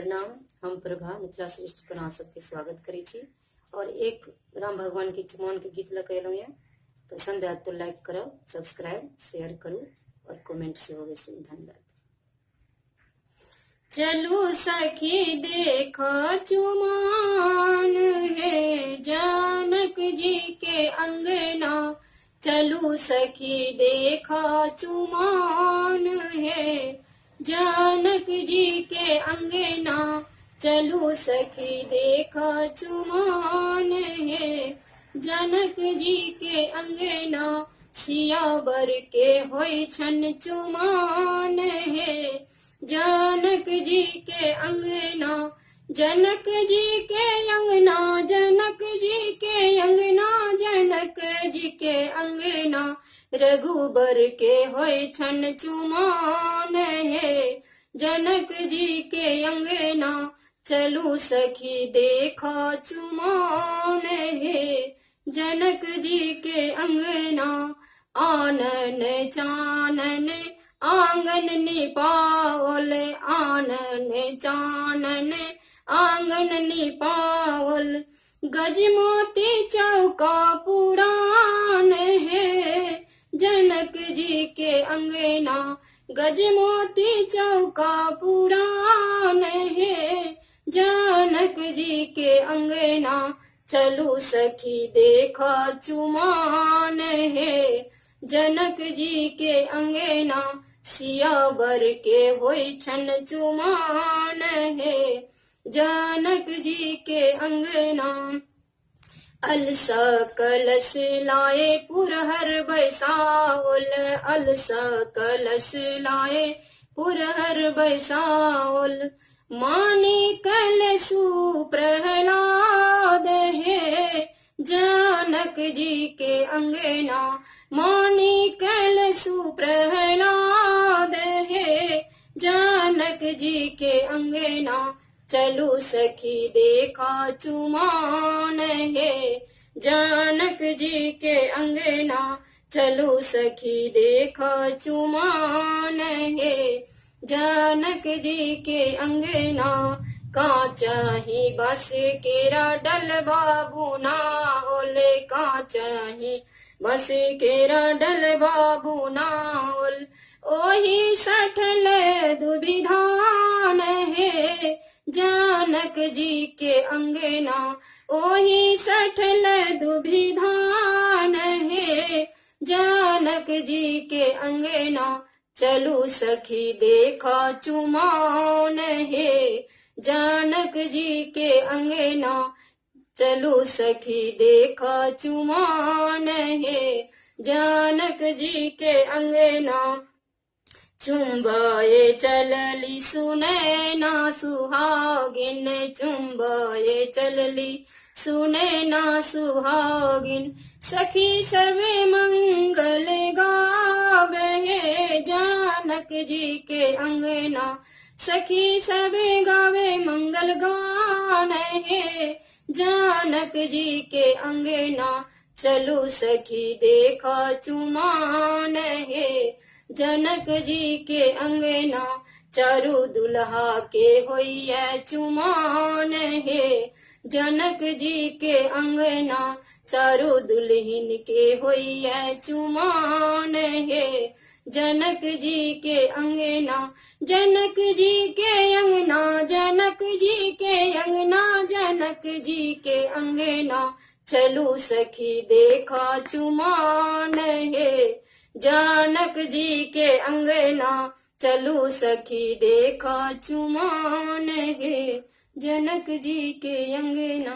प्रणाम। हम प्रभा मिथिला श्रेष्ठ पर अहाँ सबके स्वागत करै छी और एक राम भगवान के चुमान के गीत लग एलहुँ ये। पसंद आयत तो लाइक करब, सब्सक्राइब शेयर करू और कमेंट से होवे से धन्यवाद। चलू सखी देखो चुमान है जानक जी के अंगना, चलू सखी देखो चुमान है जानक जी के अंगना, चलू सखी देखो चुमान है जनक जी के अंगना, सियावर के होई छन चुमान है जानक जी के अंगना, जनक जी के अंगना, जनक जी के अंगना, जनक जी के अंगना, रघुबर के होय छन चुमान है जनक जी के अंगना, चलू सखी देखो चुमान है जनक जी के अंगना, आनन चानन आंगन निपावल, आनन चानन आंगन निपावल, गजमोती चौका पुरान है जनक जी के अंगना, गजमोती चौका पुरान है जानक जी के अंगना, चलू सखी देखो चुमान है जनक जी के अंगना, सियावर के होई छन चुमान है जानक जी के अंगना, अलसा कलश लाए पुरहर बैसाओल, अलसा कलश लाए पुरहर बैसाओल, मानी कलशु प्रहलाद है जानक जी के अंगना, मानी कलशु प्रहलाद है जानक जी के अंगना, चलू सखी देखो चुमान है जानक जी के अंगना, चलू सखी देखो चुमान है जानक जी के अंगना, काचा ही बस केरा डल बाबू ना ओले, काचा ही बस केरा डल बाबू ना ओल, ओही सठल दुविधान है जानक जी के अंगना, ओही सठल दुविधान है जानक जी के अंगना, चलू सखी देखो चुमान है जानक जी के अंगना, चलू सखी देखो चुमान है जानक जी के अंगना, चुंबाए चलली सुनैना सुहागिन, चुंबाए चलली सुनैना सुहागिन, सखी सबे मंगल गावे जानक जी के अंगना, सखी सबे गावे मंगल गान है जानक जी के अंगना, चलू सखी देखो चुमान है जनक जी के अंगना, चारू दुल्हा के होइए चुमान है जनक जी के अंगना, चारू दुल्हन के होइए चुमान है जनक जी के अंगना, जनक जी के अंगना, जनक जी के अंगना, जनक जी के अंगना, चलू सखी देखो चुमान है जानक जी के अंगना, चलू सखी देखो चुमान है जनक जी के अंगना।